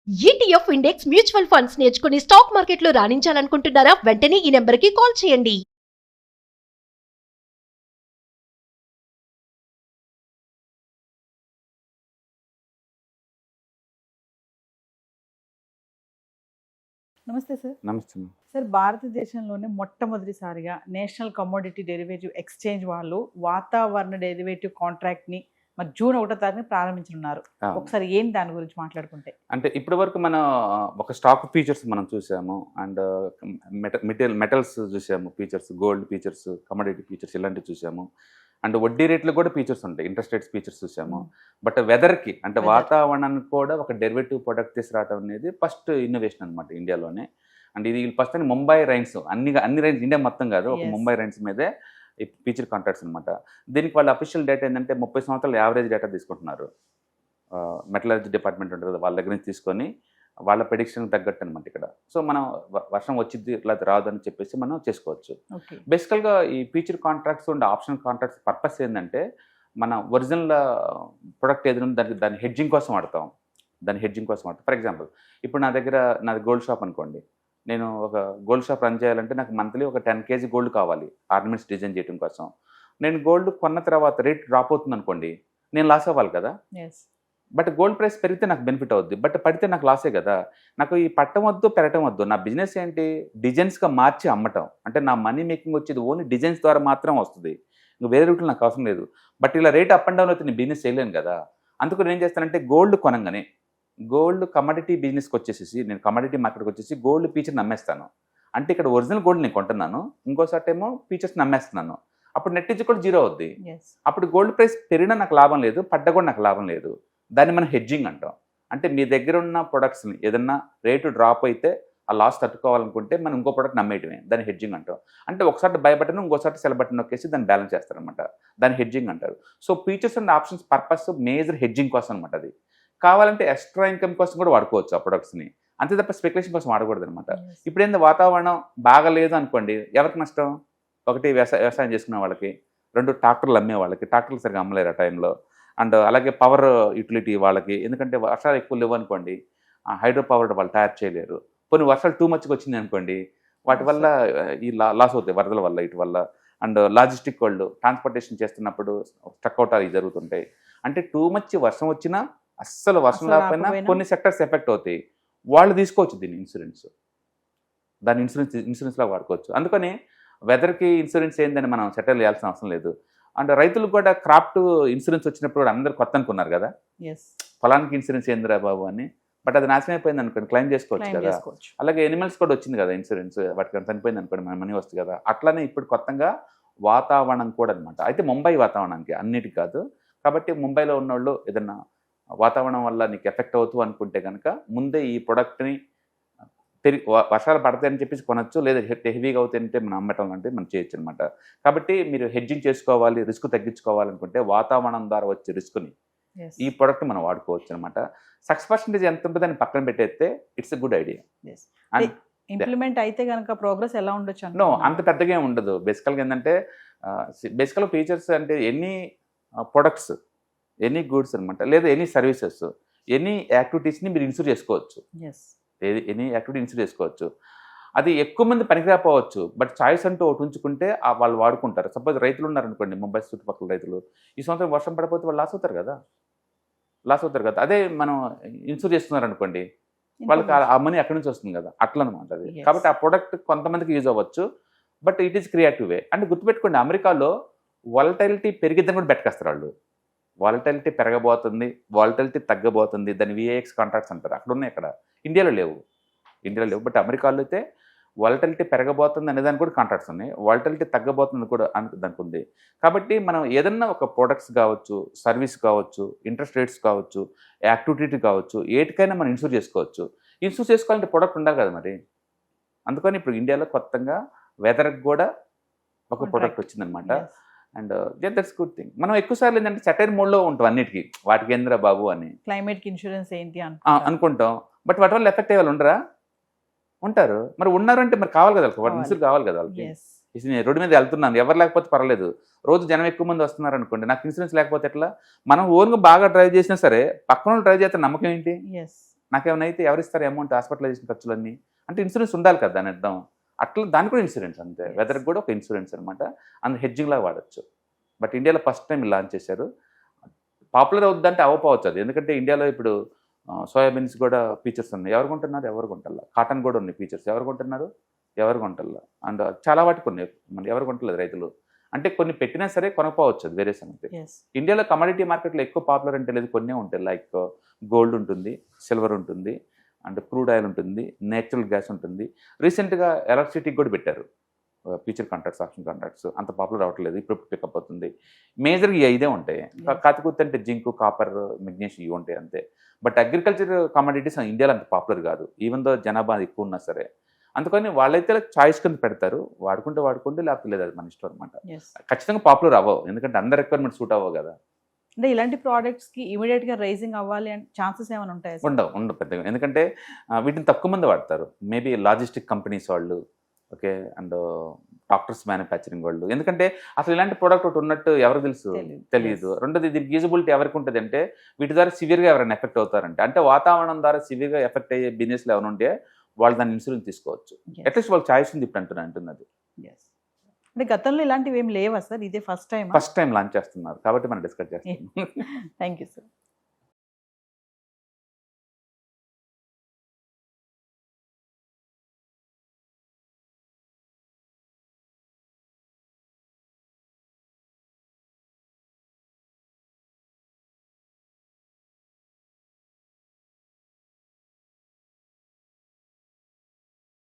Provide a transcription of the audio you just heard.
ETF index mutual funds నేర్చుకుని stock మార్కెట్లో రాణించాలనుకుంటున్నారా? వెంటనే ఈ నెంబర్కి కాల్ చేయండి. నమస్తే సార్. నమస్తే మ్యామ్. సార్, భారతదేశంలోనే మొట్టమొదటిసారిగా నేషనల్ కమోడిటీ డెరివేటివ్ ఎక్స్చేంజ్ వాళ్ళు వాతావరణ డెరివేటివ్ కాంట్రాక్ట్ని మరి జూన్ 1వ తారీఖున ప్రారంభించనున్నారు. ఒకసారి ఏం దాని గురించి మాట్లాడుకుంటే, అంటే ఇప్పటి వరకు మనం ఒక స్టాక్ ఫీచర్స్ మనం చూసాము, అండ్ మెటల్స్ చూసాము, features gold features, commodity features ఇలాంటివి చూసాము, అండ్ వడ్డీ రేట్లు కూడా ఫీచర్స్ ఉంటాయి, ఇంట్రెస్ట్ రేట్స్ ఫీచర్స్ చూసాము. బట్ వెదర్కి అంటే వాతావరణానికి కూడా ఒక డెరివేటివ్ ప్రొడక్ట్ తీసుకురావడం అనేది ఫస్ట్ ఇన్నోవేషన్ అనమాట ఇండియాలోనే. అండ్ ఇది ఫస్ట్ అని ముంబై రైన్స్ అన్ని రైన్స్ ఇండియా మొత్తం కాదు, ఒక ముంబై రైన్స్ మీదే ఫీచర్ కాంట్రాక్ట్స్ అనమాట. దీనికి వాళ్ళ అఫీషియల్ డేటా ఏంటంటే 30 సంవత్సరాలు యావరేజ్ డేటా తీసుకుంటున్నారు. మెటలర్జీ డిపార్ట్మెంట్ ఉంటుంది కదా, వాళ్ళ దగ్గర నుంచి తీసుకొని వాళ్ళ ప్రెడిక్షన్ తగ్గట్టు అనమాట ఇక్కడ. సో మనం వర్షం వచ్చింది ఇలా రాదు అని చెప్పేసి మనం చేసుకోవచ్చు. బేసికల్గా ఈ feature contracts and option contracts purpose ఏంటంటే మన ఒరిజినల్ ప్రొడక్ట్ ఏదైనా దాని హెడ్జింగ్ కోసం వాడతాం. ఫర్ ఎగ్జాంపుల్, ఇప్పుడు నాది గోల్డ్ షాప్ అనుకోండి. నేను ఒక గోల్డ్ షాప్ రన్ చేయాలంటే నాకు మంత్లీ ఒక 10 kg గోల్డ్ కావాలి ఆర్నమెంట్స్ డిజైన్ చేయడం కోసం. నేను గోల్డ్ కొన్న తర్వాత రేట్ డ్రాప్ అవుతుంది అనుకోండి, నేను లాస్ అవ్వాలి కదా. బట్ గోల్డ్ ప్రైస్ పెరిగితే నాకు బెనిఫిట్ అవుద్ది, బట్ పడితే నాకు లాసే కదా. నాకు ఈ పట్టం వద్దు పెరగటం వద్దు, నా బిజినెస్ ఏంటి డిజైన్స్గా మార్చి అమ్మటం. అంటే నా మనీ మేకింగ్ వచ్చేది ఓన్లీ డిజైన్స్ ద్వారా మాత్రం వస్తుంది, ఇంకా వేరే రూట్లో నాకు అవసరం లేదు. బట్ ఇలా రేట్ అప్ అండ్ డౌన్ అయితే నేను బిజినెస్ చేయలేను కదా. అందుకు నేను ఏం చేస్తానంటే గోల్డ్ కొనంగానే గోల్డ్ కమోడిటీ బిజినెస్కి వచ్చేసి నేను కమోడిటీ మార్కెట్కి వచ్చేసి గోల్డ్ ఫీచర్ని నమ్మేస్తాను. అంటే ఇక్కడ ఒరిజినల్ గోల్డ్ నేను కొంటున్నాను, ఇంకోసారి ఏమో ఫీచర్స్ నమ్మేస్తున్నాను. అప్పుడు నెట్ ఇజ్ కూడా జీరో అవుద్ది. అప్పుడు గోల్డ్ ప్రైస్ పెరిగినా నాకు లాభం లేదు, పడ్డా కూడా నాకు లాభం లేదు. దాన్ని మనం హెడ్జింగ్ అంటాం. అంటే మీ దగ్గర ఉన్న ప్రొడక్ట్స్ని ఏదన్నా రేటు డ్రాప్ అయితే ఆ లాస్ తట్టుకోవాలనుకుంటే మనం ఇంకో ప్రొడక్ట్ నమ్మేయటమే, దాన్ని హెడ్జింగ్ అంటాం. అంటే ఒకసారి బై బటన్ ఇంకోసారి సెల్ బటన్ నొక్కేసి దాన్ని బ్యాలెన్స్ చేస్తారనమాట, దాన్ని హెడ్జింగ్ అంటారు. So features and options purpose major hedging కోసం అనమాట. అది కావాలంటే ఎక్స్ట్రా ఇన్కమ్ కోసం కూడా వాడుకోవచ్చు ఆ ప్రొడక్ట్స్ని, అంతే తప్ప స్పెక్యులేషన్ కోసం వాడకూడదు అనమాట. ఇప్పుడు ఏంది వాతావరణం బాగాలేదు అనుకోండి, ఎవరికి నష్టం? ఒకటి వ్యవసాయం చేసుకునే వాళ్ళకి, 2 ట్రాక్టర్లు అమ్మే వాళ్ళకి, ట్రాక్టర్లు సరిగ్గా అమ్మలేరు ఆ టైంలో. అండ్ అలాగే పవర్ యూటిలిటీ వాళ్ళకి, ఎందుకంటే వర్షాలు ఎక్కువ లేవు అనుకోండి, హైడ్రో పవర్ వాళ్ళు తయారు చేయలేరు. కొన్ని వర్షాలు టూ మచ్గా వచ్చింది అనుకోండి, వాటి వల్ల ఈ లాస్ అవుతాయి వరదల వల్ల, ఇటు వల్ల. అండ్ లాజిస్టిక్ వాళ్ళు ట్రాన్స్పోర్టేషన్ చేస్తున్నప్పుడు స్ట్రక్ అవుట్ అవి జరుగుతుంటాయి. అంటే టూ మచ్ వర్షం వచ్చినా అస్సలు వర్షం లేకపోయినా కొన్ని సెక్టర్స్ ఎఫెక్ట్ అవుతాయి, వాళ్ళు తీసుకోవచ్చు దీన్ని ఇన్సూరెన్స్, దాన్ని ఇన్సూరెన్స్లా వాడుకోవచ్చు. అందుకని వెదర్కి ఇన్సూరెన్స్ ఏందని మనం సెటిల్ చేయాల్సిన అవసరం లేదు. అండ్ రైతులకు కూడా క్రాప్ ఇన్సూరెన్స్ వచ్చినప్పుడు కూడా అందరూ కొత్త అనుకున్నారు కదా, పొలానికి ఇన్సూరెన్స్ ఏందిరా బాబు అని. బట్ అది నాశనం అయిపోయింది అనుకోండి, క్లెయిమ్ చేసుకోవచ్చు కదా. అలాగే ఎనిమల్స్ కూడా వచ్చింది కదా ఇన్సూరెన్స్, వాటికి చనిపోయింది అనుకోండి మన మనీ వస్తుంది కదా. అట్లానే ఇప్పుడు కొత్తగా వాతావరణం కూడా అనమాట. అయితే ముంబై వాతావరణానికి అన్నిటికి కాదు. కాబట్టి ముంబైలో ఉన్నోళ్ళు ఏదన్నా వాతావరణం వల్ల నీకు ఎఫెక్ట్ అవుతూ అనుకుంటే కనుక ముందే ఈ ప్రొడక్ట్ని వర్షాలు పడతాయని చెప్పేసి కొనొచ్చు, లేదా హెవీగా అవుతాయంటే మనం అమ్మటం లాంటివి మనం చేయొచ్చు అనమాట. కాబట్టి మీరు హెడ్జింగ్ చేసుకోవాలి, రిస్క్ తగ్గించుకోవాలనుకుంటే వాతావరణం ద్వారా వచ్చే రిస్క్ని ఈ ప్రొడక్ట్ మనం వాడుకోవచ్చు అనమాట. 6% ఎంత ఉంటుందని పక్కన పెట్టేస్తే it's a good idea. Implement అయితే కనుక ప్రోగ్రెస్ ఎలా ఉండొచ్చు? నో, అంత పెద్దగా ఏమి ఉండదు. బేసికల్గా ఏంటంటే బేసికల్గా ఫీచర్స్ అంటే ఎనీ ప్రొడక్ట్స్, ఎనీ గూడ్స్ అనమాట, లేదా ఎనీ సర్వీసెస్, ఎనీ యాక్టివిటీస్ని మీరు ఇన్సూర్ చేసుకోవచ్చు. ఎనీ యాక్టివిటీ ఇన్సూర్ చేసుకోవచ్చు. అది ఎక్కువ మంది పనికిరాపోవచ్చు, బట్ చాయిస్ అంటూ ఒకటి ఉంచుకుంటే వాళ్ళు వాడుకుంటారు. సపోజ్ రైతులు ఉన్నారనుకోండి, ముంబై చుట్టుపక్కల రైతులు, ఈ సంవత్సరం వర్షం పడిపోతే వాళ్ళు లాస్ అవుతారు కదా. అదే మనం ఇన్సూర్ చేస్తున్నారనుకోండి, వాళ్ళకి ఆ మనీ ఎక్కడి నుంచి వస్తుంది కదా, అట్లా అనమాట అది. కాబట్టి ఆ ప్రొడక్ట్ కొంతమందికి యూజ్ అవ్వచ్చు, బట్ ఇట్ ఈస్ క్రియేటివ్ వే. అంటే గుర్తుపెట్టుకోండి, అమెరికాలో వాలటైలిటీ పెరిగిద్దని కూడా బెట్టుకొస్తారు వాళ్ళు. వాలటైలిటీ పెరగబోతుంది, వాలటైలిటీ తగ్గబోతుంది, దాన్ని విఏఎక్స్ కాంట్రాక్ట్స్ అంటారు. అక్కడ ఉన్నాయి, ఇక్కడ ఇండియాలో లేవు. బట్ అమెరికాలో అయితే వాలటైలిటీ పెరగబోతుంది అనేదానికి కూడా కాంట్రాక్ట్స్ ఉన్నాయి, వాలటైలిటీ తగ్గబోతుంది కూడా దానికి ఉంది. కాబట్టి మనం ఏదన్నా ఒక ప్రొడక్ట్స్ కావచ్చు, సర్వీస్ కావచ్చు, ఇంట్రెస్ట్ రేట్స్ కావచ్చు, యాక్టివిటీ కావచ్చు, ఏటికైనా మనం ఇన్సూర్ చేసుకోవచ్చు. ఇన్సూర్ చేసుకోవాలంటే ప్రొడక్ట్ ఉండాలి కదా మరి. అందుకని ఇప్పుడు ఇండియాలో కొత్తగా వెదర్కి కూడా ఒక ప్రొడక్ట్ వచ్చిందనమాట. And that's good thing. మనం ఎక్కువసార్లు ఏంటంటే సెటైర్ మోడ్లో ఉంటాం అన్నిటికీ, వాటికి ఏందిరా బాబు అని, క్లైమేట్ ఇన్సూరెన్స్ ఏంటి అనుకుంటాం. బట్ వాటి వల్ల ఎఫెక్ట్ అయ్యే వాళ్ళు ఉండరా? ఉంటారు. మరి ఉన్నారంటే మరి కావాలి కదా వాళ్ళకి, వాటి ఇన్సూర్ కావాలి కదా వాళ్ళకి. నేను రోడ్డు మీద వెళ్తున్నాను, ఎవరు లేకపోతే పర్వాలేదు, రోజు జనం ఎక్కువ మంది వస్తున్నారు అనుకోండి, నాకు ఇన్సూరెన్స్ లేకపోతే ఎట్లా? మనం ఓన్గా బాగా డ్రైవ్ చేసినా సరే పక్కన డ్రైవ్ చేస్తే నమ్మకం ఏంటి? నాకేమైనా అయితే ఎవరిస్తారు అమౌంట్ హాస్పిటలైజేషన్ ఖర్చులన్నీ అంటే ఇన్సూరెన్స్ ఉండాలి కదా అని అర్థం. అట్లా దానికి కూడా ఇన్సూరెన్స్ అంతే, వెదర్కి కూడా ఒక ఇన్సూరెన్స్ అనమాట. అందులో హెడ్జింగ్ లాగా వాడచ్చు. బట్ ఇండియాలో ఫస్ట్ టైం లాంచ్ చేశారు. పాపులర్ అవుద్దంటే అవ్వకపోవచ్చు అది, ఎందుకంటే ఇండియాలో ఇప్పుడు సోయాబీన్స్ కూడా ఫీచర్స్ ఉన్నాయి, ఎవరు కొంటున్నారు, ఎవరు కొంటల్లా. కాటన్ కూడా ఉన్నాయి ఫీచర్స్, ఎవరు కొంటున్నారు, ఎవరు కొంటల్లా. అండ్ చాలా వాటికి ఉన్నాయి, మరి ఎవరు కొంటలేదు రైతులు. అంటే కొన్ని పెట్టినా సరే కొనకపోవచ్చు, అది వేరే సంగతి. ఇండియాలో కమోడిటీ మార్కెట్లో ఎక్కువ పాపులర్ అంటే లేదు, కొన్నే ఉంటాయి. లైక్ గోల్డ్ ఉంటుంది, సిల్వర్ ఉంటుంది, అండ్ క్రూడ్ ఆయిల్ ఉంటుంది, నేచురల్ గ్యాస్ ఉంటుంది. రీసెంట్గా ఎలక్ట్రిసిటీకి కూడా పెట్టారు ఫ్యూచర్ కాంట్రాక్ట్స్, ఆప్షన్ కాంట్రాక్ట్స్. అంత పాపులర్ అవ్వట్లేదు, ఇప్పుడు పికప్ అవుతుంది. మేజర్గా ఇదే ఉంటాయి. కాకపోతే అంటే జింకు, కాపర్, మెగ్నీషియం ఇవి ఉంటాయి అంతే. బట్ అగ్రికల్చర్ కమోడిటీస్ ఇండియాలో అంత పాపులర్ కాదు, ఈవెన్ దో జనాభా ఎక్కువ ఉన్నా సరే. అందుకని వాళ్ళైతే చాయిస్ కింద పెడతారు, వాడుకుంటే లేకపోతే లేదు, అది మన ఇష్టం అనమాట. ఖచ్చితంగా పాపులర్ అవ్వవు, ఎందుకంటే అందరి రిక్వైర్మెంట్ సూట్ అవ్వవు కదా. అంటే ఇలాంటి ప్రోడక్ట్స్కి ఇమీడియట్గా రైజింగ్ అవ్వాలి అంటే ఛాన్సెస్ ఏమైనా ఉంటాయి? ఉండవు పెద్దగా, ఎందుకంటే వీటిని తక్కువ మంది వాడతారు. మేబీ లాజిస్టిక్ కంపెనీస్ వాళ్ళు, ఓకే, అండ్ డాక్టర్స్ మ్యానుఫ్యాక్చరింగ్ వాళ్ళు. ఎందుకంటే అసలు ఇలాంటి ప్రోడక్ట్ ఒకటి ఉన్నట్టు ఎవరికి తెలుసు, తెలియదు. రెండోది దీనికి యూజబిలిటీ ఎవరికి ఉంటుంది అంటే వీటి ద్వారా సివియర్గా ఎవరైనా ఎఫెక్ట్ అవుతారంటే, అంటే వాతావరణం ద్వారా సివియర్గా ఎఫెక్ట్ అయ్యే బిజినెస్లు ఎవరు ఉంటే వాళ్ళు దాన్ని ఇన్సూరెన్స్ తీసుకోవచ్చు. అట్లీస్ట్ వాళ్ళకి ఛాయిస్ ఉంది ఇప్పుడు అంటున్నది. అంటే గతంలో ఇలాంటివి ఏం లేవా సార్? ఇదే ఫస్ట్ టైం లాంచ్ చేస్తున్నారు కాబట్టి మనం డిస్కస్ చేస్తాం. Thank you sir.